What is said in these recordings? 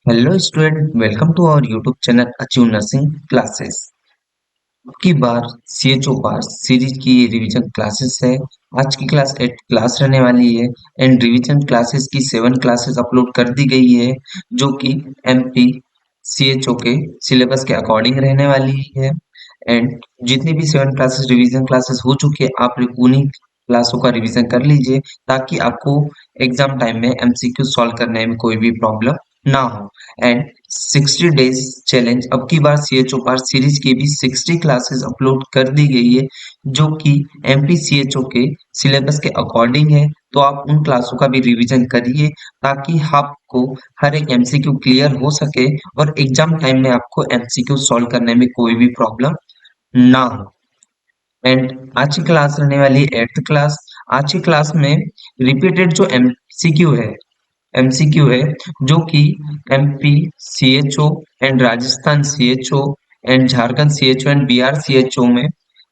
Hello student, welcome to our YouTube channel achieve nursing classes. अब की बार CHO pass series की revision classes है। आज की क्लास 8 क्लास रहने वाली है एंड रिवीजन क्लासेस की 7 क्लासेस अपलोड कर दी गई है, जो कि एमपी सीएचओ के सिलेबस के अकॉर्डिंग रहने वाली है। एंड जितनी भी 7 क्लासेस रिवीजन क्लासेस हो चुकी है, आप लोग उन्हीं क्लासों का रिवीजन कर लीजिए ताकि आपको एग्जाम टाइम में एमसीक्यू सॉल्व करने में कोई भी प्रॉब्लम ना हो। एंड 60 डेज चैलेंज, अब की बार सीएचओ पार सीरीज की भी 60 क्लासेस अपलोड कर दी गई है, जो कि एमपी सीएचओ के सिलेबस के अकॉर्डिंग है। तो आप उन क्लासों का भी रिवीजन करिए ताकि आपको हर एक एमसीक्यू क्लियर हो सके और एग्जाम टाइम में आपको एमसीक्यू सॉल्व करने में कोई भी प्रॉब्लम ना हो। एंड आज की क्लास रहने वाली है 8th क्लास। आज की क्लास में रिपीटेड जो एमसीक्यू है, जो कि MP CHO and Rajasthan CHO and Jharkhand CHO and Bihar CHO में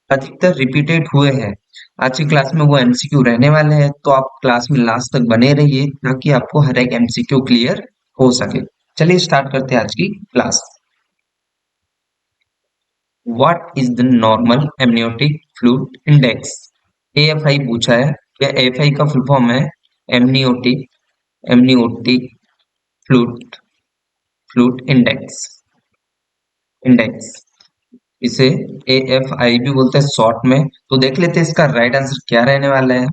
अधिकतर रिपीटेड हुए हैं। आज की क्लास में वो एमसीक्यू रहने वाले हैं, तो आप क्लास में लास्ट तक बने रहिए ताकि आपको हर एक एमसीक्यू क्लियर हो सके। चलिए स्टार्ट करते हैं आज की class. What is the normal amniotic fluid index? AFI पूछा है। या एएफआई का फुल फॉर्म है amniotic amniotic fluid fluid index. इसे एएफआई भी बोलते हैं शॉर्ट में। तो देख लेते हैं इसका राइट आंसर क्या रहने वाला है।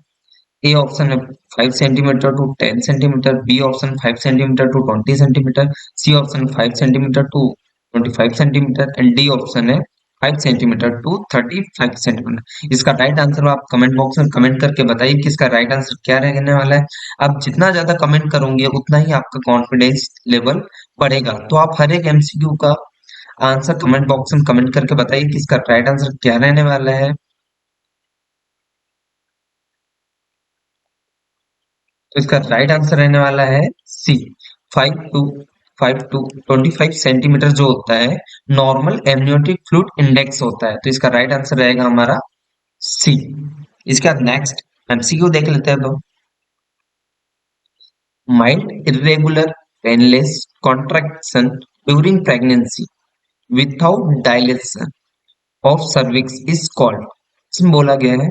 ए ऑप्शन है 5 centimetre to 10 centimetre, B option 5 centimetre to 20 centimetre, C option 5 centimetre to 25 centimetre and D option है 5 सेंटीमीटर टू 35 सेंटीमीटर। इसका राइट आंसर आप कमेंट बॉक्स में कमेंट करके बताइए कि इसका राइट आंसर क्या रहने वाला है। आप जितना ज्यादा कमेंट करोगे उतना ही आपका कॉन्फिडेंस लेवल बढ़ेगा। तो आप हर एक एमसीक्यू का आंसर कमेंट बॉक्स में कमेंट करके बताइए कि इसका राइट आंसर क्या रहने वाला है। तो इसका राइट आंसर रहने वाला है सी। 5 टू 25 सेंटीमीटर जो होता है नॉर्मल एमनियोटिक फ्लूइड इंडेक्स होता है। तो इसका राइट आंसर रहेगा हमारा सी। इसके बाद नेक्स्ट एमसीक्यू देख लेते हैं। अब mild irregular painless contraction during pregnancy without dilation of cervix is called. इसमें बोला गया है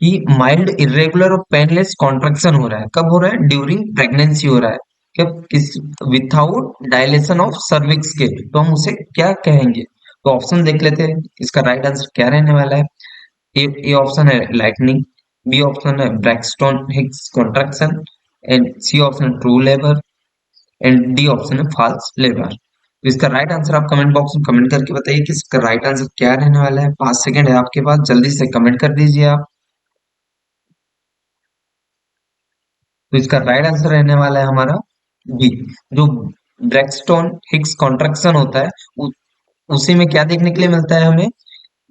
कि माइल्ड इरेगुलर और पेनलेस कॉन्ट्रैक्शन हो रहा है। कब हो रहा है? ड्यूरिंग प्रेगनेंसी हो रहा है। कब? किस? विथआउट डायलेशन ऑफ सर्विक्स के, तो हम उसे क्या कहेंगे? तो ऑप्शन देख लेते हैं इसका राइट आंसर क्या रहने वाला है। ए ऑप्शन है लाइटनिंग, बी ऑप्शन है Braxton Hicks contraction and C option true labour and D option है फॉल्स लेबर। तो इसका राइट आंसर आप कमेंट बॉक्स में कमेंट करके बताइए कि इसका राइट आंसर क्या रहने वाला है। 5 सेकंड है आपके पास, जल्दी से कमेंट कर दीजिए आप। तो इसका राइट आंसर रहने वाला है हमारा बी। जो ब्रैक्सटन हिक्स कॉन्ट्रैक्शन होता है उसी में क्या देखने के लिए मिलता है हमें?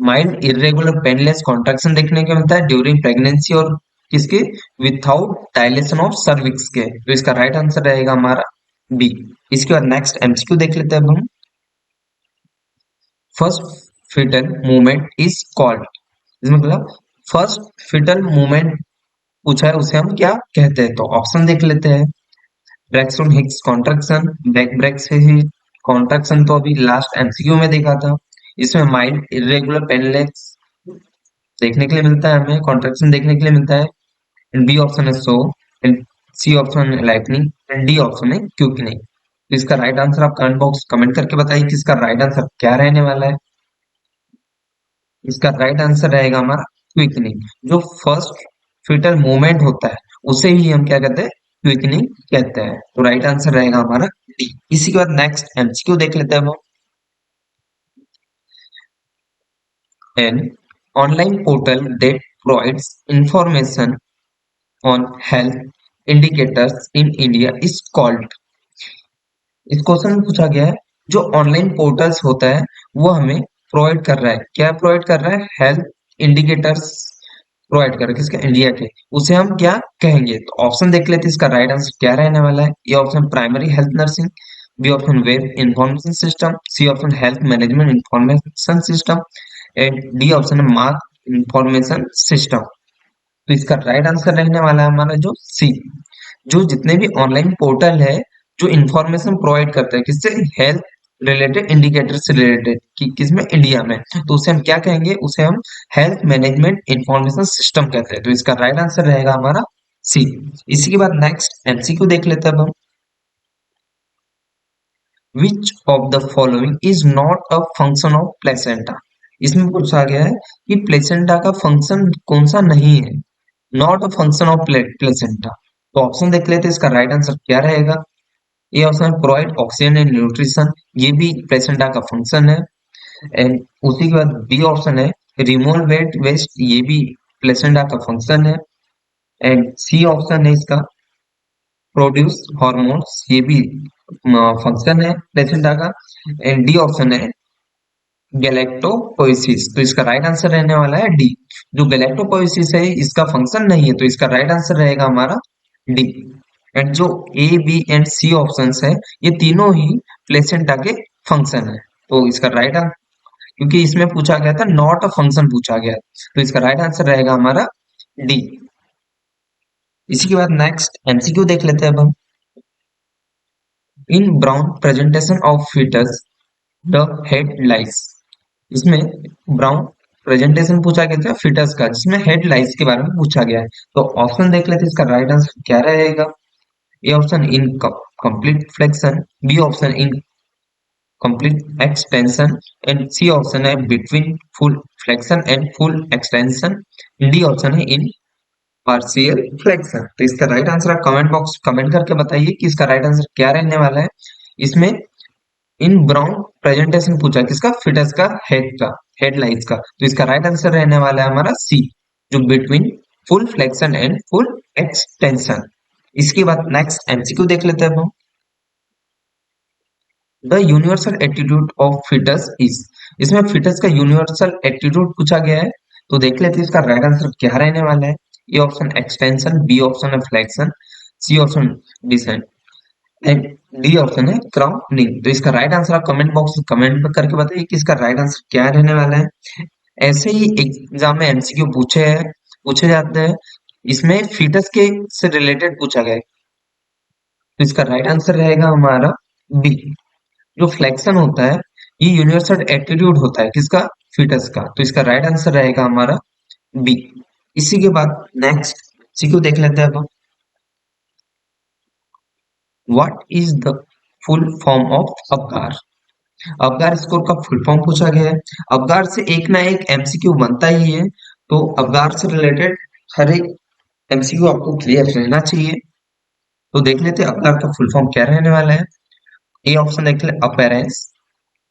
माइल्ड इरेगुलर पेनलेस कॉन्ट्रैक्शन देखने को मिलता है ड्यूरिंग प्रेगनेंसी और किसके? विथआउट डायलेशन ऑफ सर्विक्स के। तो इसका राइट आंसर रहेगा हमारा बी। इसके बाद नेक्स्ट एमसीक्यू देख लेते हैं अब हम। First fetal movement is called. इसमें मतलब फर्स्ट फिटल मूवमेंट पूछा है, उसे हम क्या कहते हैं? तो ऑप्शन देख लेते हैं। Braxton Hicks contraction, back break से ही कॉन्ट्रैक्शन तो अभी लास्ट एमसीक्यू में देखा था। इसमें माइल्ड इरेगुलर पेनलेस देखने के लिए मिलता है, हमें कॉन्ट्रैक्शन देखने के लिए मिलता है। एंड बी ऑप्शन है सो एंड सी ऑप्शन है लाइटनिंग एंड डी ऑप्शन है क्यूकनिंग। तो इसका राइट आंसर आप कमेंट बॉक्स कमेंट करके बताइए कि इसका राइट आंसर क्या रहने वाला है। इसका राइट आंसर रहेगा हमारा क्विकनिंग। जो फर्स्ट फिटल मूवमेंट होता है उसे ही हम क्या कहते हैं? क्विकनिंग कहते हैं। तो राइट आंसर रहेगा हमारा डी। इसी के बाद नेक्स्ट एमसीक्यू देख लेते हैं हम। An online portal that provides information on health indicators in India is called. इस क्वेश्चन में पूछा गया है जो ऑनलाइन पोर्टल्स होता है वो हमें प्रोवाइड कर रहा है, क्या प्रोवाइड कर रहा है? हेल्थ इंडिकेटर्स प्रोवाइड कर रहा है, किसके? इंडिया के। उसे हम क्या कहेंगे? तो ऑप्शन देख लेते हैं इसका राइट आंसर क्या रहने वाला है। A option primary health nursing, B option web information system, C option health management information system and D option है मार्क इंफॉर्मेशन सिस्टम। तो इसका राइट आंसर रहने वाला है हमारा जो सी। जो जितने भी ऑनलाइन पोर्टल है जो इंफॉर्मेशन प्रोवाइड करता है किससे, हेल्थ रिलेटेड इंडिकेटर से रिलेटेड, कि किसमें, इंडिया में, तो उसे हम क्या कहेंगे, उसे हम हेल्थ मैनेजमेंट इंफॉर्मेशन सिस्टम कहते हैं। तो इसका राइट आंसर रहेगा हमारा सी। इसी के बाद नेक्स्ट एमसीक्यू देख लेते हैं अब हम। Which of the following is not a function of placenta. इसमें पूछा गया है कि प्लेसेंटा का फंक्शन कौन सा नहीं है, not a function of placenta. तो ऑप्शन देख लेते हैं, इसका राइट आंसर क्या रहेगा। ये ऑप्शन है प्रोवाइड ऑक्सीजन एंड न्यूट्रिशन, ये भी प्लेसेंटा का फंक्शन है। एंड उसी के बाद बी ऑप्शन है रिमूव वेट वेस्ट, ये भी प्लेसेंटा का फंक्शन है। एंड सी ऑप्शन है इसका प्रोड्यूस हॉर्मोन्स, ये भी फंक्शन है प्लेसेंटा का। एंड डी ऑप्शन है गैलेक्टोपोइसिस, तो इसका राइट आंसर रहने वाला है डी। जो गैलेक्टोपोइसिस है इसका फंक्शन नहीं है, तो इसका राइट आंसर रहेगा हमारा डी। एंड जो A B and C options है ये तीनों ही प्लेसेंटा के फंक्शन है, तो इसका राइट आंसर, क्योंकि इसमें पूछा गया था नॉट अ फंक्शन पूछा गया, तो इसका राइट आंसर रहेगा हमारा डी। इसी के बाद नेक्स्ट एमसीक्यू देख लेते हैं अब हम। In brown presentation of fetus the head lies. इसमें ब्राउन प्रेजेंटेशन पूछा गया था फीटस का, जिसमें हेड लाइस के बारे में पूछा गया है। तो ऑप्शन देख लेते हैं, इसका राइट आंसर क्या रहेगा। A option in complete flexion, B option in complete extension, and C option है between full flexion and full extension, D option है इन पार्शियल फ्लेक्शन। तो इसका राइट आंसर आप कमेंट बॉक्स कमेंट करके बताइए कि इसका राइट आंसर क्या रहने वाला है। इसमें इन ब्राउन प्रेजेंटेशन पूछा किसका, फिटस का, हेडलाइंस का, तो इसका राइट आंसर रहने वाला है हमारा सी, जो between full flexion and full extension. इसके बाद नेक्स्ट एमसीक्यू देख लेते हैं अब हम। The universal attitude of fetus is. इसमें फिटस का यूनिवर्सल एटीट्यूड पूछा गया है, तो देख लेते हैं इसका राइट आंसर क्या रहने वाला है। A option extension, B option है flexion, C option descent, and D option है क्राउनिंग। तो इसका राइट आंसर आप कमेंट बॉक्स में कमेंट करके बताइए कि इसका राइट आंसर क्या रहने वाला है। ऐसे ही एग्जाम में एमसीक्यू पूछे जाते हैं, इसमें फीटस के से रिलेटेड पूछा गया है, तो इसका राइट आंसर रहेगा हमारा बी। जो फ्लेक्शन होता है ये यूनिवर्सल एटीट्यूड होता है किसका, फीटस का, तो इसका राइट आंसर रहेगा हमारा बी। इसी के बाद नेक्स्ट सीक्यू देख लेते हैं अब। What is the full form of Apgar. Apgar score का फुल फॉर्म पूछा गया है। अबगार से एक ना एक एमसीक्यू बनता ही है, तो अबगार से रिलेटेड हर एक एमसीक्यू आपको क्लियर रहना चाहिए। तो देख लेते हैं अबगार का फुल फॉर्म क्या रहने वाला है। ए ऑप्शन देख ले appearance,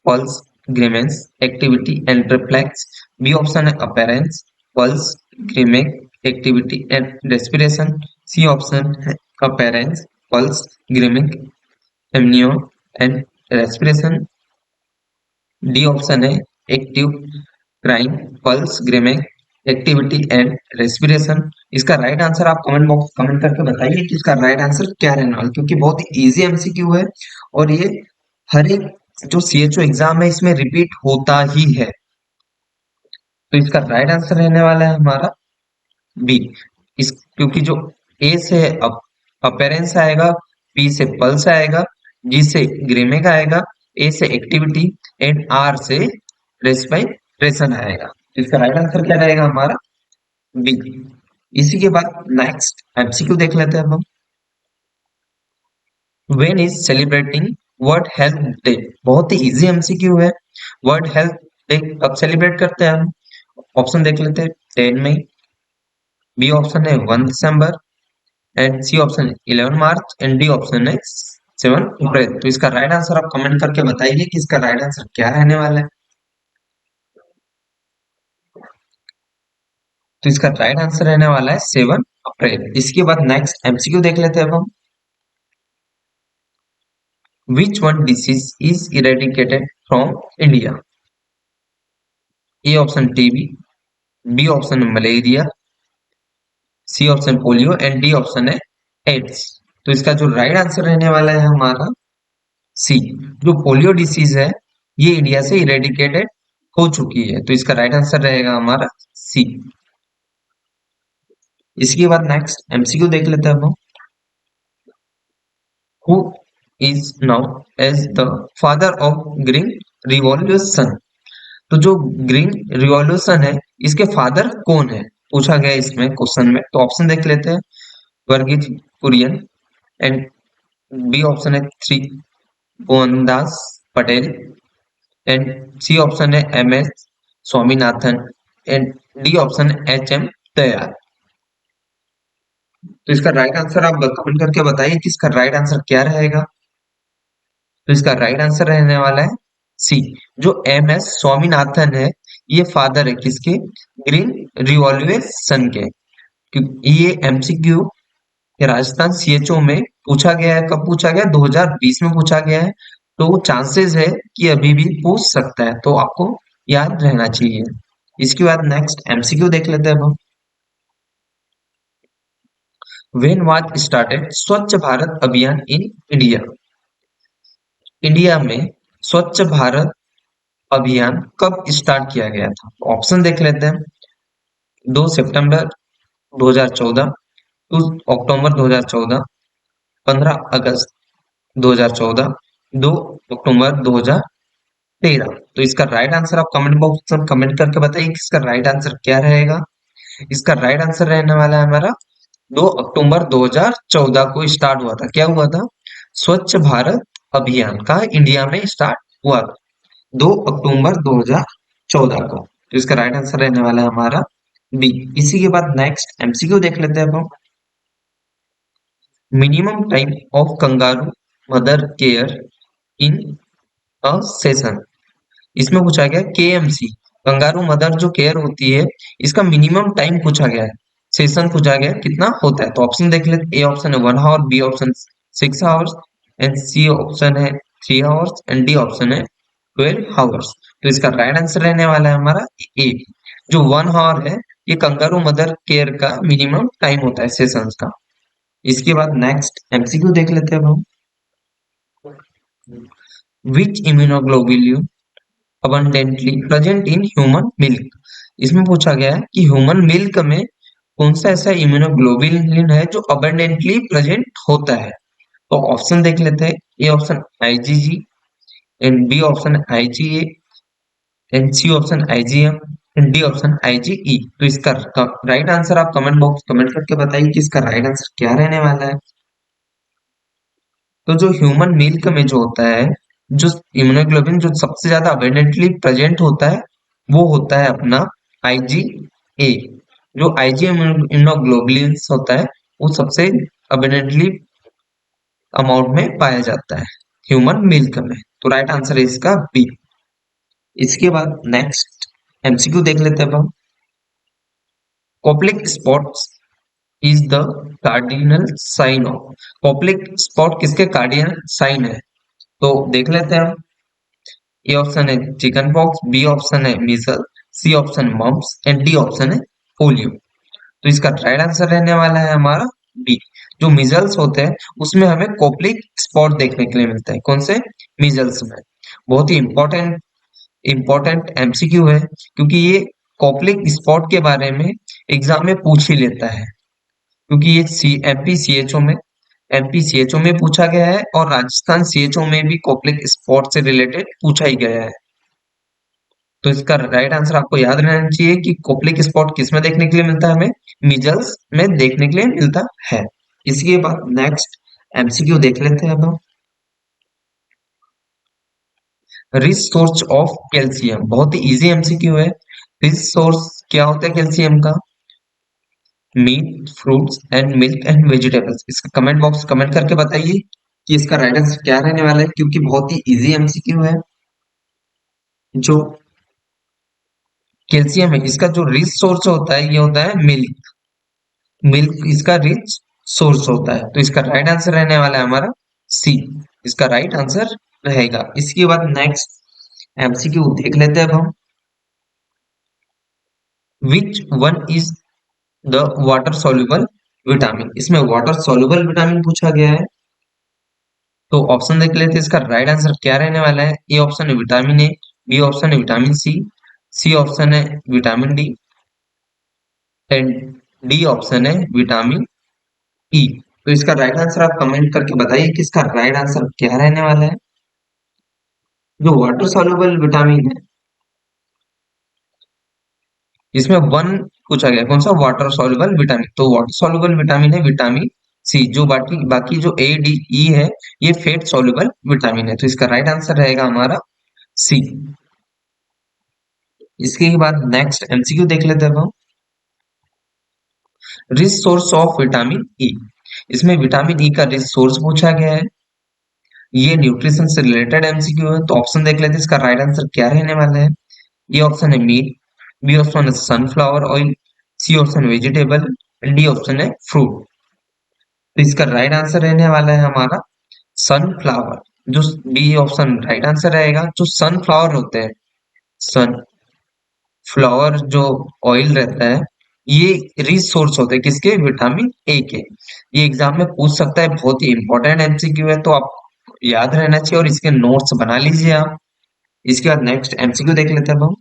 pulse, grimace, activity and reflex, B option है appearance, pulse, grimace, activity and respiration, C option है appearance, pulse, grimace, amnio and respiration, D option है active, crime, pulse, grimace, activity and respiration. इसका right answer आप comment box comment करके बताइए कि इसका right answer क्या रहने वाला है, क्योंकि बहुत ही इजी एमसीक्यू है और ये हर एक जो सीएचओ एग्जाम है इसमें रिपीट होता ही है। तो इसका राइट आंसर रहने वाला है हमारा बी। इस क्योंकि जो ए से अपीयरेंस आएगा, पी से पल्स आएगा, जी से ग्रीमिंग आएगा, ए से एक्टिविटी एंड आर से रेस्पिरेशन आएगा। तो इसका राइट आंसर क्या रहेगा हमारा बी। इसी के बाद नेक्स्ट एमसीक्यू देख लेते हैं अब हम। When is celebrating world health day. बहुत ही इजी एमसीक्यू है। वर्ल्ड हेल्थ डे कब सेलिब्रेट करते हैं हम, ऑप्शन देख लेते हैं 10 मई, बी ऑप्शन है 1 दिसंबर, एंड सी ऑप्शन है 11 मार्च, एंड डी ऑप्शन है 7 अप्रैल। तो इसका राइट आंसर आप कमेंट करके बताइए कि इसका राइट आंसर क्या रहने वाला है। तो इसका राइट आंसर रहने वाला है 7 अप्रैल। इसके बाद नेक्स्ट एमसीक्यू देख लेते हैं अब हम। Which one disease is eradicated from India. A option TB, B option malaria, C option polio, and D option है एड्स। तो इसका जो राइट आंसर रहने वाला है हमारा सी। जो पोलियो डिसीज है ये इंडिया से इरेडिकेटेड हो चुकी है, तो इसका राइट आंसर रहेगा हमारा सी। इसके बाद नेक्स्ट एमसीक्यू देख लेते हैं हम। Who is now as the father of green revolution. तो जो ग्रीन रिवॉल्यूशन है इसके फादर कौन है पूछा गया इसमें क्वेश्चन में। तो ऑप्शन देख लेते हैं। Verghese Kurien, and B option है Shri Mohandas Patel, and C option है M S Swaminathan, and D option है एच एम दयाल। तो इसका राइट आंसर आप कमेंट करके बताइए कि इसका राइट आंसर क्या रहेगा। तो इसका राइट आंसर रहने वाला है सी, जो एम एस स्वामीनाथन है ये फादर है किसके, ग्रीन रिवॉल्यूशन के। क्योंकि ये एमसीक्यू राजस्थान सीएचओ में पूछा गया है। कब पूछा गया, 2020 में पूछा गया है। तो चांसेस है कि अभी भी पूछ सकता है, तो आपको याद रहना चाहिए। इसके बाद नेक्स्ट एमसीक्यू देख लेते हैं अब हम। व्हेन वाज स्टार्टेड स्वच्छ भारत अभियान इन इंडिया। इंडिया में स्वच्छ भारत अभियान कब स्टार्ट किया गया था। ऑप्शन देख लेते हैं। 2 सितंबर 2014, 2 अक्टूबर 2014, 15 अगस्त 2014, 2 अक्टूबर 2013। तो इसका राइट आंसर आप कमेंट बॉक्स में कमेंट करके बताइए कि इसका राइट आंसर क्या रहेगा। इसका राइट आंसर रहने वाला है हमारा 2 अक्टूबर 2014 को स्टार्ट हुआ था। क्या हुआ था, स्वच्छ भारत अभियान का इंडिया में स्टार्ट हुआ था 2 अक्टूबर 2014 को। तो इसका राइट आंसर रहने वाला है हमारा बी। इसी के बाद नेक्स्ट एमसीक्यू देख लेते हैं अब हम। Minimum time of kangaroo mother care in a session. इसमें पूछा गया केएमसी, कंगारू मदर जो केयर होती है इसका मिनिमम टाइम पूछा गया है। सेशन पूछा गया है कितना होता है। तो ऑप्शन देख लेते। ए ऑप्शन है 1 hour, B option 6 hours, and C option है 3 आवर्स, एंड डी ऑप्शन है 12 आवर्स। तो इसका राइट आंसर रहने वाला है हमारा ए, जो 1 आवर है ये कंगारू मदर केयर का मिनिमम टाइम होता है सेशंस का। इसके बाद नेक्स्ट एमसीक्यू देख लेते हैं अब हम। विच immunoglobulin abundantly present in human milk। इसमें पूछा गया है कि ह्यूमन मिल्क में कौन सा ऐसा इम्यूनोग्लोबुलिन है जो abundantly प्रेजेंट होता है। तो ऑप्शन देख लेते हैं। A option IgG, and B option IgA, and C option IgM, and D option IgE. तो इसका राइट आंसर आप कमेंट बॉक्स कमेंट करके बताइए कि इसका राइट आंसर क्या रहने वाला है। तो जो ह्यूमन मिल्क में जो होता है, जो इम्यूनोग्लोबिन जो सबसे ज्यादा अबेंडेंटली प्रेजेंट होता है वो होता है अपना आईजीए। जो आईजी इम्यूनोग्लोबुलिन होता है वो सबसे अबेंडेंटली अमाउंट में पाया जाता है ह्यूमन मिल्क में। तो राइट आंसर है इसका बी। इसके बाद नेक्स्ट एमसीक्यू देख लेते हैं अब हम। Koplik spots is the cardinal sign of. Koplik spot किसके कार्डिनल साइन है। तो देख लेते हैं हम। ए ऑप्शन है चिकन पॉक्स, बी ऑप्शन है measle, C option mumps, and D option है पोलियो। तो इसका राइट आंसर रहने वाला है हमारा बी। जो मीजल्स होते हैं उसमें हमें कोप्लिक स्पॉट देखने के लिए मिलता है। कौन से, मीजल्स में। बहुत ही इंपॉर्टेंट एमसीक्यू है, क्योंकि ये कोप्लिक स्पॉट के बारे में एग्जाम में पूछ ही लेता है। क्योंकि ये एमपी सीएचओ में पूछा गया है, और राजस्थान सीएचओ में भी कोप्लिक स्पॉट से रिलेटेड पूछा ही गया है। तो इसका राइट आंसर आपको याद रहना चाहिए कि कोप्लिक स्पॉट किस में देखने के लिए मिलता है, हमें मीजल्स में देखने के लिए मिलता है। इसके बाद नेक्स्ट एमसीक्यू देख लेते हैं अब हम। रिच सोर्स ऑफ कैल्शियम, बहुत ही इजी एमसीक्यू है। रिच सोर्स क्या होता है कैल्शियम का, meat, fruits, and milk, and vegetables. इसका कमेंट बॉक्स कमेंट करके बताइए कि इसका राइट आंसर क्या रहने वाला है, क्योंकि बहुत ही इजी एमसीक्यू है। जो कैल्शियम है इसका जो रिच सोर्स होता है ये होता है मिल्क। मिल्क इसका रिच सोर्स होता है। तो इसका राइट आंसर रहने वाला है हमारा सी। इसका राइट आंसर रहेगा। इसके बाद नेक्स्ट एमसीक्यू देख लेते हैं अब हम। Which one is the water soluble vitamin. इसमें वाटर सॉल्युबल विटामिन पूछा गया है। तो ऑप्शन देख लेते हैं इसका राइट आंसर क्या रहने वाला है। ए ऑप्शन है विटामिन ए, बी ऑप्शन है विटामिन सी, सी ऑप्शन है vitamin D, and D option है विटामिन ई। तो इसका राइट आंसर आप कमेंट करके बताइए कि इसका राइट आंसर क्या रहने वाला है। जो वाटर सॉल्युबल विटामिन है, इसमें वन पूछा गया, कौन सा? Water soluble vitamin. तो वाटर सॉल्युबल विटामिन है विटामिन सी। जो बाकी बाकी जो ए डी ई है, ये फेट सॉल्युबल विटामिन है। तो इसका राइट आंसर रहेगा हमारा सी। इसके बाद नेक्स्ट एमसीक्यू देख लेते हैं हम। Rich source of vitamin E. इसमें विटामिन ई का रिच सोर्स पूछा गया है। ये न्यूट्रिशन से रिलेटेड एमसीक्यू है। तो ऑप्शन देख लेते हैं, इसका राइट आंसर क्या रहने वाला है। ए ऑप्शन है मीट, बी ऑप्शन है sunflower oil, C option vegetable, D option है फ्रूट। तो इसका राइट आंसर रहने वाला है हमारा सनफ्लावर। जो बी ऑप्शन राइट आंसर रहेगा। जो सनफ्लावर होते हैं, सनफ्लावर जो ऑयल रहता है, ये रिच सोर्स होते हैं किसके? विटामिन ए के। ये एग्जाम में पूछ सकता है, बहुत ही इंपॉर्टेंट एमसीक्यू है, तो आप याद रहना चाहिए और इसके नोट्स बना लीजिए आप। इसके बाद नेक्स्ट एमसीक्यू देख लेते हैं अब हम।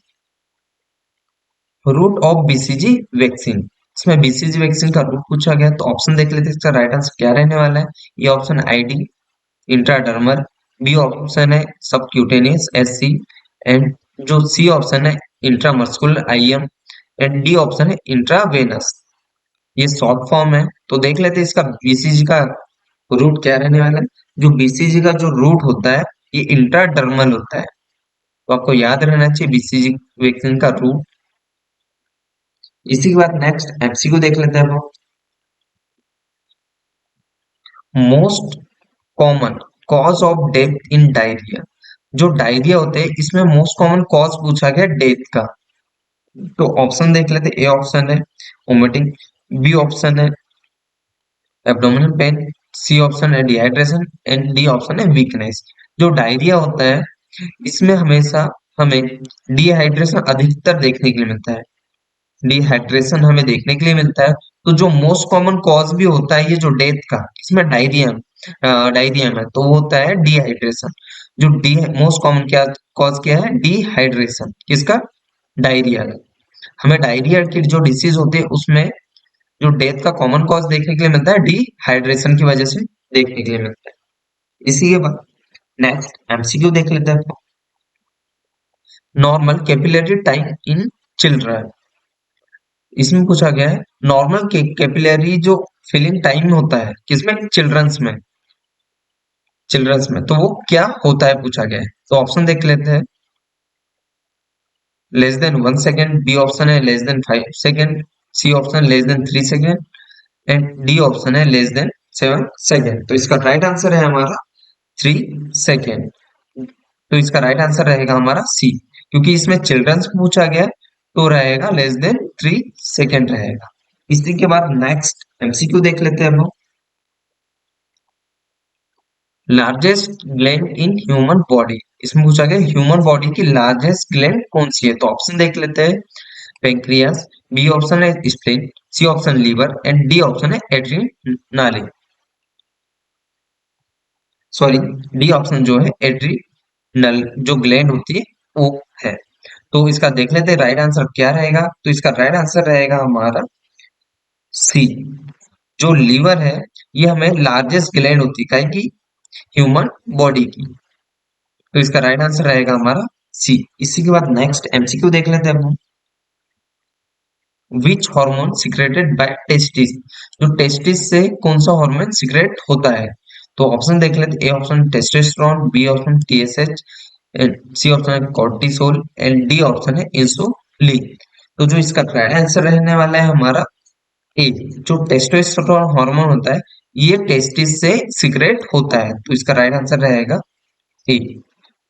Route of BCG vaccine. इसमें बीसीजी वैक्सीन का रूट पूछा गया, तो ऑप्शन देख लेते हैं, इसका राइट आंसर क्या रहने वाला है। A option ID, intradermal, B option है सबक्यूटेनियस एससी, एंड जो सी ऑप्शन है intramuscular IM, and D option है इंट्रावेनस। ये शॉर्ट फॉर्म है। तो देख लेते हैं इसका बीसीजी का रूट क्या रहने वाला है। जो बीसीजी का जो रूट होता है, ये इंट्राडर्मल होता है। तो आपको याद रहना चाहिए बीसीजी वैक्सीन का रूट। इसी के बाद नेक्स्ट एमसीक्यू देख लेते हैं हम। Most common cause of death in diarrhoea. जो डायरिया होते हैं, इसमें मोस्ट कॉमन कॉज पूछा गया डेथ का। तो ऑप्शन देख लेते हैं। ए ऑप्शन है वोमिटिंग, बी ऑप्शन है एब्डोमिनल पेन, सी ऑप्शन है डिहाइड्रेशन, एंड डी ऑप्शन है वीकनेस। जो डायरिया होता है, इसमें हमेशा हमें डिहाइड्रेशन अधिकतर देखने के लिए मिलता है। डिहाइड्रेशन हमें देखने के लिए मिलता है। तो जो मोस्ट कॉमन कॉज भी होता है ये जो डेथ का, इसमें डायरिया डायरिया में तो वो होता है डिहाइड्रेशन। जो डी मोस्ट कॉमन क्या कॉज क्या है? डिहाइड्रेशन। किसका? डायरिया का। हमें डायरिया की जो डिसीज होती है, उसमें जो डेथ का कॉमन कॉज देखने के लिए मिलता है, डिहाइड्रेशन की वजह से देखने के लिए मिलता है। इसी के बाद नेक्स्ट एमसीक्यू देख लेते हैं। Normal capillary time in children. इसमें पूछा गया है नॉर्मल कैपिलरी जो फिलिंग टाइम होता है किसमें? चिल्ड्रंस में। चिल्ड्रंस में तो वो क्या होता है पूछा गया है। तो ऑप्शन देख लेते हैं। Less than 1 second, B option है less than 5 second, C option less than 3 second, and D option है लेस देन 7 सेकेंड। तो इसका राइट आंसर है हमारा 3 सेकेंड। तो इसका राइट आंसर रहेगा हमारा सी, क्योंकि इसमें चिल्ड्रंस पूछा गया है, तो रहेगा लेस देन 3 सेकेंड रहेगा। इसी के बाद नेक्स्ट एमसीक्यू देख लेते हैं हम लोग। Largest gland in human body. इसमें पूछा गया ह्यूमन बॉडी की लार्जेस्ट ग्लैंड कौन सी है। तो ऑप्शन देख लेते हैं। पेंक्रियास, बी ऑप्शन है spleen, C option liver, and D option है एड्रीनाली। सॉरी, डी ऑप्शन जो है एड्रीनल जो ग्लैंड होती है वो है। तो इसका देख लेते हैं राइट आंसर क्या रहेगा। तो इसका राइट आंसर रहेगा हमारा सी। जो लीवर है, ये हमें लार्जेस्ट ग्लैंड होती है काहे की? ह्यूमन बॉडी की। तो इसका राइट आंसर रहेगा हमारा सी। इसी के बाद नेक्स्ट एमसीक्यू देख लेते हैं हम। Which hormone secreted by testis. जो टेस्टिस से कौन सा हार्मोन सिक्रेट होता है। तो ऑप्शन देख लेते हैं। A option testosterone, B option TSH, C option है कॉर्टिसोल, एंड डी ऑप्शन है इंसुलिन। तो जो इसका राइट आंसर रहने वाला है हमारा ए। जो टेस्टोस्टेरोन हार्मोन होता है, ये टेस्टिस से सिक्रेट होता है। तो इसका राइट आंसर रहेगा ए।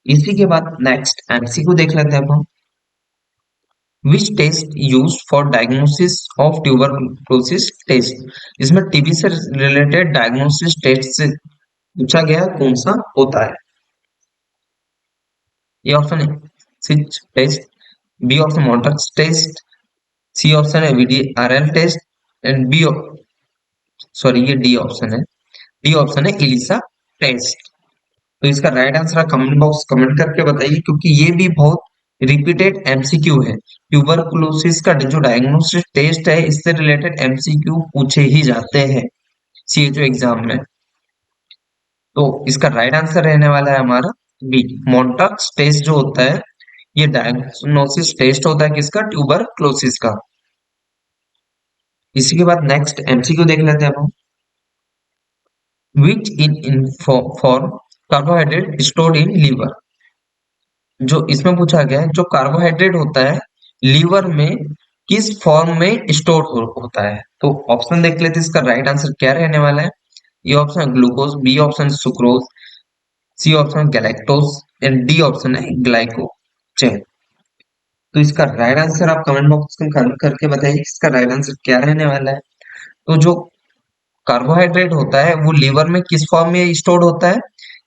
इसी के बाद नेक्स्ट एमसीक्यू देख लेते हैं अब हम। Which test use for diagnosis of tuberculosis test. इसमें टीबी से रिलेटेड डायग्नोसिस टेस्ट से पूछा गया कौन सा होता है। ए ऑप्शन है Schick test, B option Mantoux test, C option है VDRL test, and B sorry ये डी ऑप्शन है। डी ऑप्शन है इलिसा टेस्ट। तो इसका right answer comment box comment करके बताइए, क्योंकि ये भी बहुत रिपीटेड एमसीक्यू है। ट्यूबरकुलोसिस का जो डायग्नोस्टिक टेस्ट है, इससे रिलेटेड एमसीक्यू पूछे ही जाते हैं। सीएचओ एग्जाम में। तो इसका राइट आंसर रहने वाला है हमारा बी, मोंटाक्स टेस्ट जो होता है ये डायग्नोसिस टेस्ट होता है किसका, ट्यूबरक्लोसिस का। इसी के बाद नेक्स्ट एमसीक्यू देख लेते हैं हम। Which in form carbohydrate stored in liver. जो इसमें पूछा गया है जो कार्बोहाइड्रेट होता है लीवर में किस फॉर्म में स्टोर होता है। तो ऑप्शन देख लेते हैं इसका राइट आंसर क्या रहने वाला है। ए ऑप्शन है glucose, B option sucrose, C option galactose and D option है ग्लाइकोजेन। तो इसका राइट आंसर आप कमेंट बॉक्स में कमेंट करके बताइए इसका राइट आंसर क्या रहने वाला है। तो जो कार्बोहाइड्रेट होता है वो लीवर में किस फॉर्म में स्टोर होता है,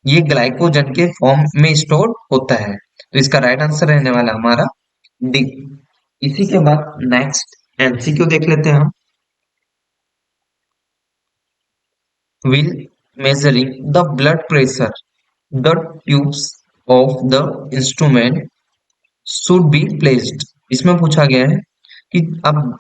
ये ग्लाइकोजन के फॉर्म में स्टोर होता है। तो इसका राइट आंसर रहने वाला हमारा डी। इसी के बाद नेक्स्ट एमसीक्यू देख लेते हैं हम। Will measuring the blood pressure the tubes of the instrument should be placed. इसमें पूछा गया है कि अब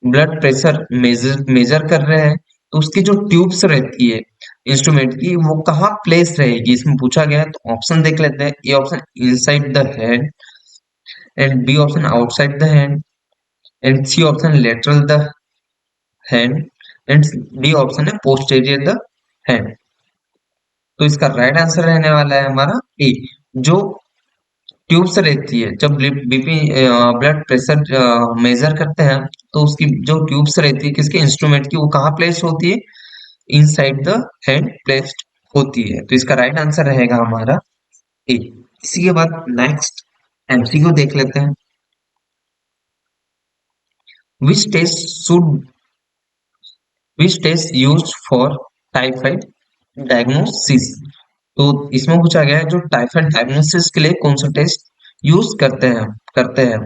ब्लड प्रेशर मेजर मेजर कर रहे हैं तो उसकी जो ट्यूब्स रहती है इंस्ट्रूमेंट की वो कहाँ प्लेस रहेगी, इसमें पूछा गया है। तो ऑप्शन देख लेते हैं। A option inside the head and B option outside the hand and C option lateral the hand and D option है पोस्टेरियर द हैंड। तो इसका राइट आंसर रहने वाला है हमारा ए। जो ट्यूब्स रहती है जब बीपी ब्लड प्रेशर मेजर करते हैं तो उसकी जो ट्यूब्स रहती है किसके इंस्ट्रूमेंट की वो कहाँ प्लेस होती है, इनसाइड द हैंड प्लेस्ड होती है। तो इसका राइट आंसर रहेगा हमारा ए। इसी के बाद नेक्स्ट एमसीक्यू देख लेते हैं। Which test should which test used for typhoid diagnosis. तो इसमें पूछा गया है जो टाइफाइड डायग्नोसिस के लिए कौन सा टेस्ट यूज करते हैं।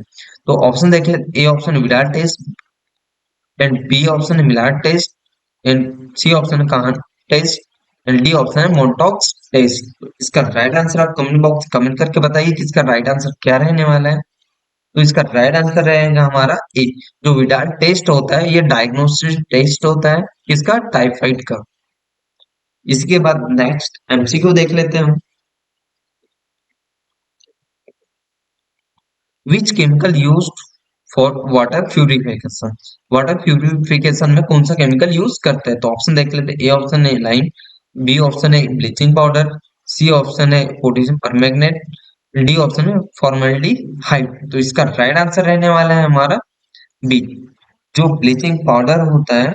तो ऑप्शन देख ले। A option Widal test and B option है मिलाड टेस्ट एंड सी ऑप्शन है Kahn test and D option है मोंटॉक्स टेस्ट। इसका राइट आंसर आप कमेंट बॉक्स कमेंट करके बताइए कि इसका राइट आंसर क्या रहने वाला है। तो इसका राइट आंसर रहेगा हमारा ए। जो विडाल टेस्ट होता है ये डायग्नोस्टिक टेस्ट होता है किसका, टाइफाइड का। इसके बाद नेक्स्ट एमसीक्यू देख लेते हैं हम। Which chemical used for water purification. Water purification में कौन सा केमिकल यूज करते हैं। तो ऑप्शन देख लेते हैं। ए ऑप्शन है लाइम, बी ऑप्शन है ब्लीचिंग पाउडर, सी ऑप्शन है पोटेशियम परमैंगनेट, डी ऑप्शन है फॉर्मल्डिहाइड। तो इसका राइट आंसर रहने वाला है हमारा बी। जो ब्लीचिंग पाउडर होता है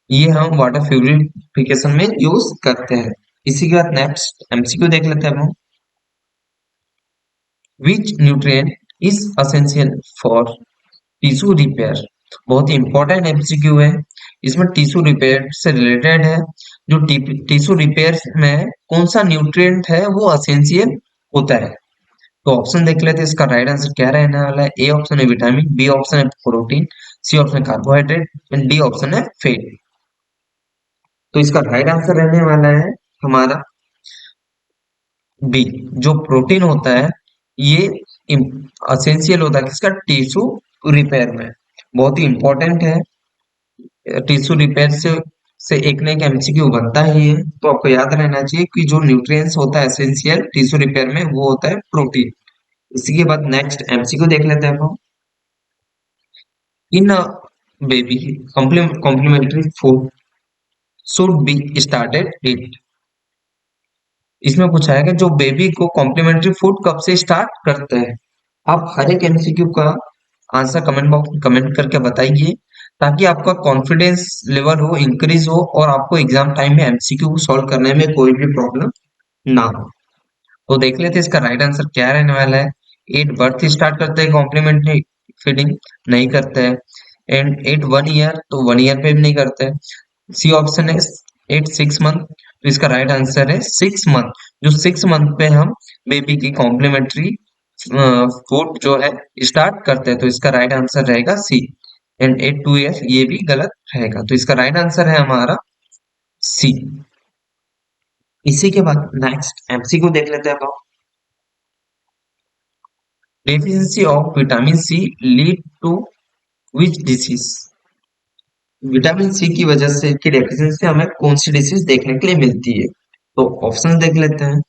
ये हम वाटर प्यूरिफिकेशन में यूज करते हैं। इसी के बाद नेक्स्ट एमसीक्यू देख लेते हैं हम। विच nutrient is essential for tissue repair. बहुत ही इंपॉर्टेंट एमसीक्यू है। इसमें टिश्यू रिपेयर से रिलेटेड है। जो टिश्यू रिपेयर में कौन सा न्यूट्रिएंट है वो असेंशियल होता है। तो ऑप्शन देख लेते हैं इसका राइट आंसर क्या रहने वाला है। ए ऑप्शन है विटामिन, बी ऑप्शन है प्रोटीन, सी ऑप्शन है कार्बोहाइड्रेट एंड डी ऑप्शन है फैट। तो इसका राइट आंसर रहने वाला है हमारा बी। जो प्रोटीन होता है ये असेंशियल होता है किसका, टिश्यू रिपेयर में। बहुत ही इंपॉर्टेंट है। टिश्यू रिपेयर से एक ना एक एमसीक्यू बनता ही है। तो आपको याद रहना चाहिए कि जो न्यूट्रिएंट्स होता है एसेंशियल टिश्यू रिपेयर में वो होता है प्रोटीन। इसी के बाद नेक्स्ट एमसीक्यू देख लेते हैं हम। In a baby complementary food should be started it. इसमें पूछा है कि जो बेबी को कॉम्प्लीमेंट्री फूड कब से स्टार्ट करते हैं। आप हर एक एमसीक्यू का आंसर कमेंट बॉक्स में कमेंट करके बताइए ताकि आपका कॉन्फिडेंस लेवल हो इंक्रीज हो और आपको एग्जाम टाइम में एमसीक्यू को सॉल्व करने में कोई भी प्रॉब्लम ना हो। तो देख लेते हैं इसका राइट आंसर क्या रहने वाला है। एट बर्थ स्टार्ट करते हैं कॉम्प्लीमेंट्री फीडिंग, नहीं करते हैं। एंड एट वन ईयर तो वन ईयर पे भी नहीं करते हैं। सी ऑप्शन है एट सिक्स मंथ। तो इसका राइट आंसर है सिक्स मंथ। जो सिक्स मंथ पे हम बेबी की कॉम्प्लीमेंट्री फूड जो है स्टार्ट करते हैं। तो इसका राइट आंसर रहेगा सी। एंड एट टू ईयर ये भी गलत रहेगा। तो इसका राइट आंसर है हमारा सी। इसी के बाद नेक्स्ट एमसीक्यू देख लेते हैं अब। Deficiency of vitamin C lead to which disease. Vitamin C की वजह से की डेफिशिएंसी हमें कौन सी डिसीज देखने के लिए मिलती है? तो ऑप्शन देख लेते हैं।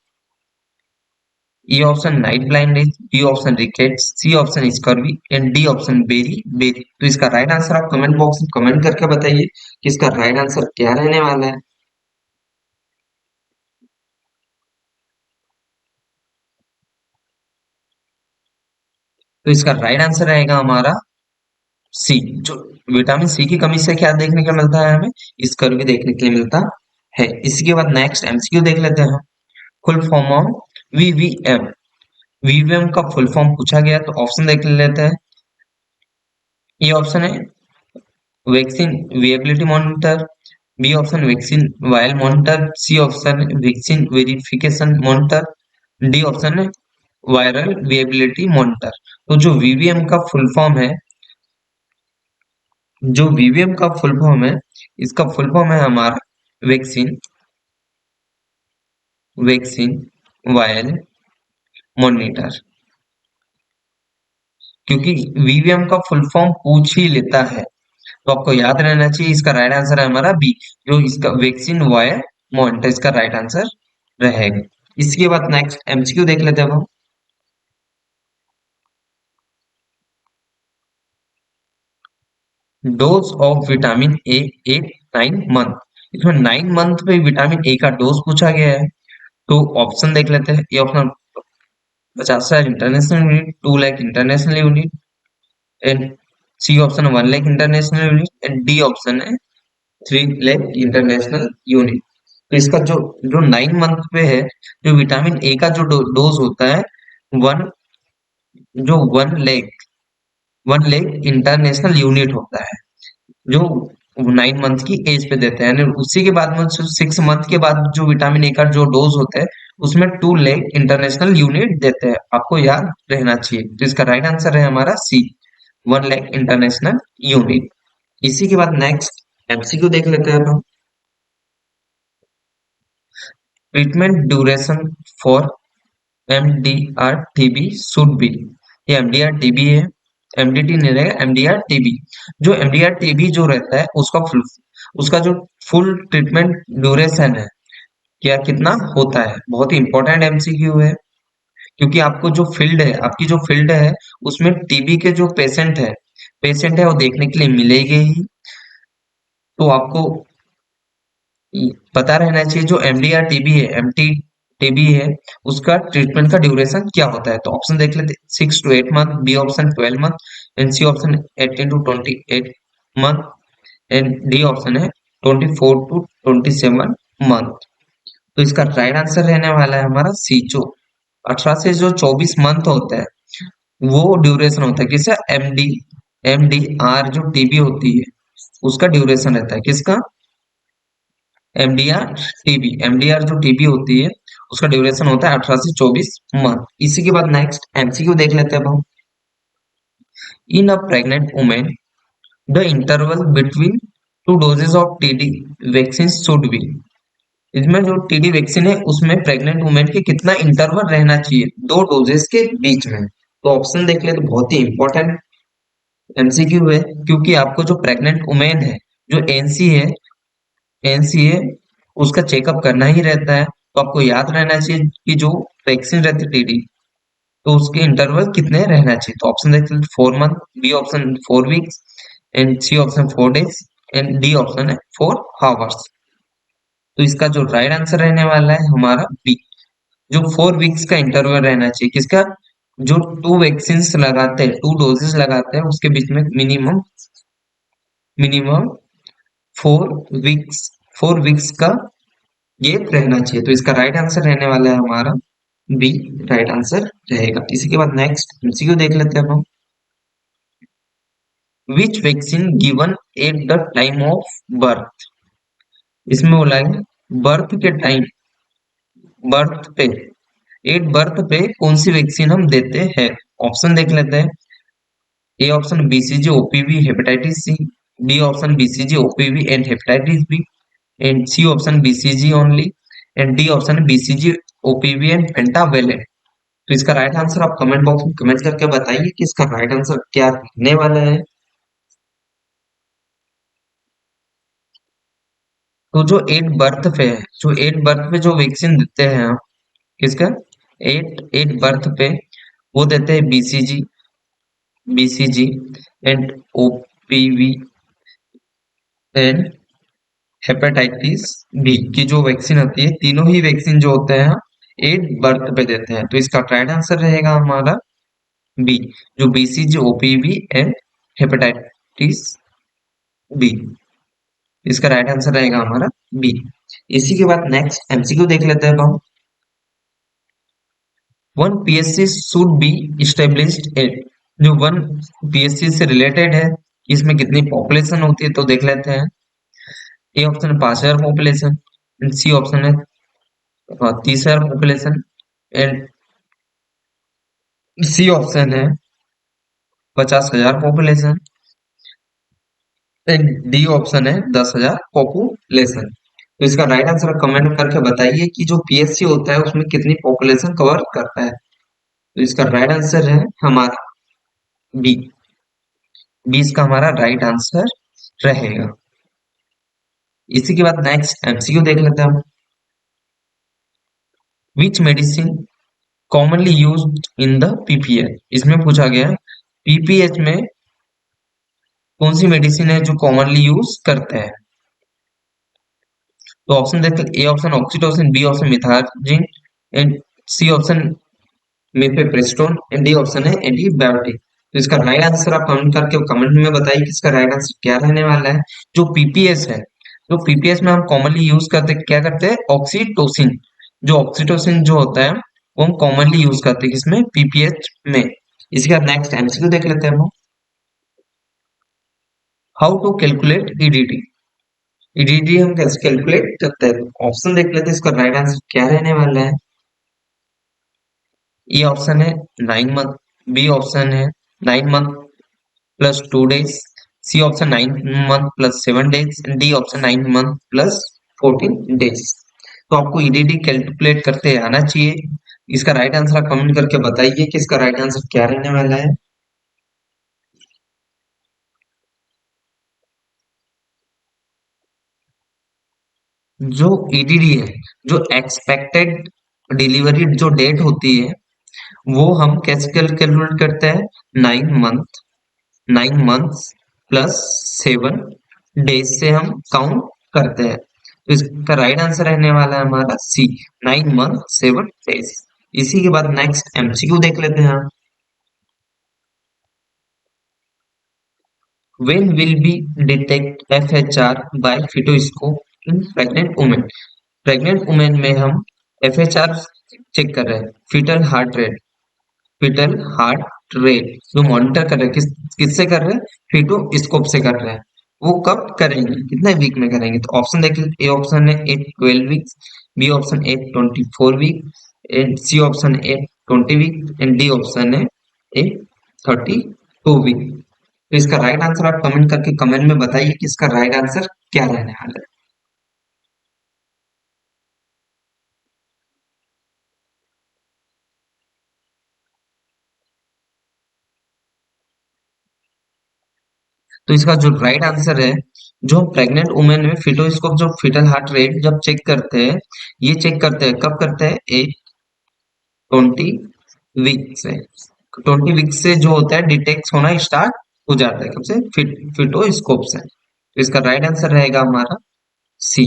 A option night blindness, B option rickets, C option scurvy and D option beriberi. तो इसका राइट आंसर आप कमेंट बॉक्स में कमेंट करके बताइए कि इसका राइट आंसर क्या रहने वाला है। तो इसका राइट आंसर रहेगा हमारा सी। जो विटामिन सी की कमी से क्या देखने को मिलता है हमें? स्कर्वी देखने के लिए मिलता है। इसके बाद नेक्स्ट एमसीक्यू देख लेते हैं। Full form of VVM. VVM का फुल फॉर्म पूछा गया तो ऑप्शन देख लेते हैं। ये ऑप्शन है vaccine viability monitor, B option vaccine vial monitor, C option vaccine verification monitor, D option है वायरल वेबिलिटी मॉनिटर। तो जो वीवीएम का फुल फॉर्म है, जो वीवीएम का फुल फॉर्म है, इसका फुल फॉर्म है हमारा वैक्सीन वैक्सीन वायल मॉनिटर। क्योंकि वीवीएम का फुल फॉर्म पूछ ही लेता है तो आपको याद रहना चाहिए। इसका राइट आंसर है हमारा बी, जो इसका वैक्सीन वायर मॉनिटर इसका राइट आंसर रहेगा। इसके बाद नेक्स्ट एमसीक्यू देख लेते हैं अब हम। Dose of vitamin A at 9 month. इसमें 9 मंथ पे विटामिन ए का डोज पूछा गया है। तो ऑप्शन देख लेते हैं। A option 50,000 international unit, 2 lakh international unit, and C option 1 lakh international unit, and D option है 3 लाख इंटरनेशनल यूनिट। तो इसका जो जो 9 मंथ पे है, जो विटामिन ए का जो डोज होता है, वन जो 1 लाख इंटरनेशनल यूनिट होता है, जो 9 मंथ की एज पे देते हैं। यानी उसी के बाद में 6 मंथ के बाद जो विटामिन ए का जो डोज होता है, उसमें 2 लाख इंटरनेशनल यूनिट देते हैं। आपको याद रहना चाहिए। तो इसका राइट आंसर है हमारा सी, 1 लाख इंटरनेशनल यूनिट। इसी के बाद नेक्स्ट एमसीक्यू देख लेते हैं अब हम। Treatment duration for MDR TB should be. ये एमडीआर टीबी है, एमडीटी नहीं रहेगा, एमडीआर टीबी। जो एमडीआर टीबी जो रहता है उसका जो फुल ट्रीटमेंट ड्यूरेशन है, क्या कितना होता है? बहुत ही इंपॉर्टेंट एमसीक्यू है। क्योंकि आपको जो फील्ड है, आपकी जो फील्ड है, उसमें टीबी के जो पेशेंट है वो देखने के लिए मिलेंगे ही। तो आपको पता रहना चाहिए जो एमडीआर टीबी है, एमटी टीबी है, उसका ट्रीटमेंट का ड्यूरेशन क्या होता है। तो ऑप्शन देख लेते 6 to 8 month, B option 12 month, and C option 18 to 28 month, and D option है 24 to 27 मंथ। तो इसका राइट आंसर रहने वाला है हमारा सी, जो 18 से जो 24 मंथ होता है, वो ड्यूरेशन होता है किसका? एमडी आर जो टीबी होती है, उसका ड्यूरेशन रहता है किसका? MDR TB. एमडीआर जो टीबी होती है, उसका ड्यूरेशन होता है 18 से 24 मंथ। इसी के बाद नेक्स्ट एमसीक्यू देख लेते हैं अब हम। In a pregnant women the interval between two doses of TD vaccine should be. इसमें जो टीडी वैक्सीन है, उसमें प्रेग्नेंट वुमेन के कितना इंटरवल रहना चाहिए दो डोजेस के बीच में? तो ऑप्शन देख ले, तो बहुत ही इंपॉर्टेंट एमसीक्यू है। क्योंकि आपको जो प्रेग्नेंट वुमेन है, जो एनसीए, उसका चेकअप करना ही रहता है। तो आपको याद रहना चाहिए कि जो वैक्सीन रहती है टीडी, तो उसके इंटरवल कितने रहना चाहिए। तो ऑप्शन देखते हैं 4 month, B option 4 weeks, and C option 4 days, and D option है 4 आवर्स। तो इसका जो राइट आंसर रहने वाला है हमारा बी, जो 4 वीक्स का इंटरवल रहना चाहिए किसका? जो टू वैक्सीन लगाते हैं, 2 डोजेस लगाते हैं, उसके बीच में मिनिमम मिनिमम 4 वीक्स 4 वीक्स का गेप रहना चाहिए। तो इसका राइट आंसर रहने वाला है हमारा बी, राइट आंसर रहेगा। इसी के बाद नेक्स्ट एमसीक्यू देख लेते हैं अब हम। विच vaccine given at the time of birth. इसमें बोला है बर्थ के टाइम, बर्थ पे एट बर्थ पे कौन सी वैक्सीन हम देते हैं। ऑप्शन देख लेते हैं। A option BCG OPV hepatitis C, B option BCG OPV and hepatitis B, and C option BCG only, and D option BCG OPV and pentavalent. तो इसका राइट आंसर आप कमेंट बॉक्स में कमेंट करके बताइए कि इसका राइट आंसर क्या रहने वाला है। तो जो एट बर्थ पे है, जो एट बर्थ पे जो वैक्सीन देते हैं हम, किसका, एट एट बर्थ पे वो देते हैं BCG, BCG and OPV and hepatitis B की जो वैक्सीन होती है, तीनों ही वैक्सीन जो होते हैं एट बर्थ पे देते हैं। तो इसका राइट आंसर रहेगा हमारा बी, जो BCG OPV and hepatitis B. इसका राइट आंसर रहेगा हमारा बी। इसी के बाद नेक्स्ट एमसीक्यू देख लेते हैं अब हम। One PSC should be established at, जो वन पीएससी से रिलेटेड है, इसमें कितनी पॉपुलेशन होती है तो देख लेते हैं। ए ऑप्शन है 5,000 पॉपुलेशन, एंड सी ऑप्शन है 30,000 पॉपुलेशन, एंड सी ऑप्शन है 50,000 पॉपुलेशन, एंड डी ऑप्शन है 10,000 पॉपुलेशन। तो इसका राइट आंसर कमेंट करके बताइए कि जो पीएससी होता है उसमें कितनी पॉपुलेशन कवर करता है। तो इसका राइट आंसर है हमारा बी, 20 का हमारा राइट आंसर रहेगा। इसी के बाद नेक्स्ट एमसीक्यू देख लेते हैं हम। Which medicine commonly used in the PPH, इसमें पूछा गया पीपीएच में कौन सी मेडिसिन है जो कॉमनली यूज करते हैं। तो ऑप्शन देखते हैं, A option oxytocin, B option methergine, and C option mifepristone, and D option है एंटीबायोटिक। तो इसका राइट आंसर आप कमेंट करके कमेंट में बताइए कि इसका राइट आंसर क्या रहने वाला है। जो पीपीएस है, जो पीपीएस में हम कॉमनली यूज करते क्या करते हैं, ऑक्सीटोसिन। जो ऑक्सीटोसिन जो होता है वो हम कॉमनली यूज करते हैं किसमें, पीपीएच में। इसके बाद नेक्स्ट एमसीक्यू देख लेते हैं हम। How to calculate EDT, EDT हम कैसे कैलकुलेट करते हैं। ऑप्शन देख लेते हैं, इसका राइट आंसर क्या रहने वाला है। ए ऑप्शन है 9 मंथ, बी ऑप्शन है 9 month plus 2 days, C option 9 month plus 7 days, D option 9 month plus 14 days. तो आपको ईडीडी कैलकुलेट करते आना चाहिए। इसका राइट आंसर आप कमेंट करके बताइए कि इसका राइट आंसर क्या रहने वाला है। जो ईडीडी है, जो एक्सपेक्टेड डिलीवरी जो डेट होती है, वो हम कैसे कैलकुलेट करते हैं, 9 मंथ, 9 मंथ्स प्लस 7 डेज से हम काउंट करते हैं। तो इसका राइट आंसर रहने वाला है हमारा सी, 9 मंथ 7 डेज। इसी के बाद नेक्स्ट एमसीक्यू देख लेते हैं हम। When will be detect FHR by fetoscope in pregnant women, pregnant women में हम एफएचआर चेक कर रहे हैं, fetal heart rate, fetal heart rate जो मॉनिटर कर रहे हैं, किससे कर रहे हैं, फीटो स्कोप से कर रहे हैं। वो कब करेंगे, कितने वीक में करेंगे। तो ऑप्शन देख लीजिए, ए ऑप्शन है 8 12 weeks, B option 8 24 week, and C option है 8 20 वीक, एंड डी ऑप्शन है 8 32 वीक। तो इसका राइट आंसर आप कमेंट करके कमेंट में बताइए कि इसका राइट आंसर क्या रहने वाला है। तो इसका जो राइट आंसर है, जो प्रेग्नेंट वुमेन में फिटोस्कोप जो फीटल हार्ट रेट जब चेक करते हैं, ये चेक करते हैं कब करते हैं, 8 20 वीक से, 20 वीक से जो होता है डिटेक्ट होना स्टार्ट हो जाता है, कब से, फिटोस्कोप से। तो इसका राइट आंसर रहेगा हमारा सी।